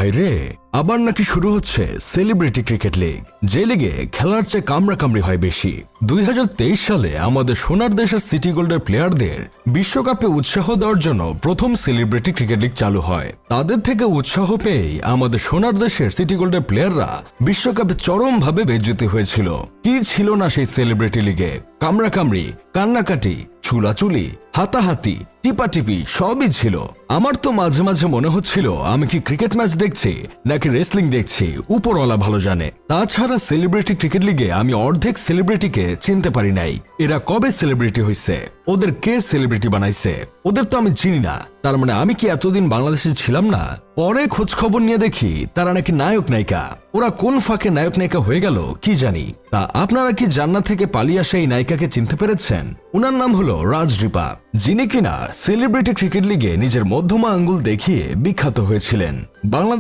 ভাইরে, আবার নাকি শুরু হচ্ছে সেলিব্রিটি ক্রিকেট লিগ, যে লিগে খেলার চেয়ে কামড়াকামড়ি হয় বেশি। 2023 সালে আমাদের সোনার দেশের সিটি গোল্ডের প্লেয়ারদের বিশ্বকাপে উৎসাহ দেওয়ার জন্য প্রথম সেলিব্রিটি ক্রিকেট লিগ চালু হয়। তাদের থেকে উৎসাহ পেয়েই আমাদের সোনার দেশের সিটি গোল্ডের প্লেয়াররা বিশ্বকাপে চরমভাবে বেজ্জতি হয়েছিল। কি ছিল না সেই সেলিব্রিটি লিগে? কামড়াকামড়ি, কান্নাকাটি, চুলাচুলি, হাতাহাতি, টিপাটিপি সবই ছিল। আমার তো মাঝে মাঝে মনে হচ্ছিল আমি কি ক্রিকেট ম্যাচ দেখছি নাকি রেসলিং দেখছি, উপরওয়ালা ভালো জানে। তাছাড়া সেলিব্রিটি ক্রিকেট লিগে আমি অর্ধেক সেলিব্রিটিকে চিনতে পারি নাই। এরা কবে সেলিব্রিটি হয়েছে? ওদের কে সেলিব্রিটি বানাইছে? ওদের তো আমি চিনি না। তার মানে আমি কি এতদিন বাংলাদেশে ছিলাম না? পরে খোঁজ খবর নিয়ে দেখি তারা নাকি নায়ক নায়িকা। ওরা কোন ফাঁকে নায়ক নায়িকা হয়ে গেল কি জানি। তা আপনারা কি জান্নাত থেকে পালিয়ে আসা এই নায়িকাকে চিনতে পেরেছেন? উনার নাম হলো রাজরিপা, যিনি কিনা সেলিব্রিটি ক্রিকেট লিগে নিজের মধ্যমা আঙ্গুল দেখিয়ে বিখ্যাত হয়েছিলেন। বাংলাদেশ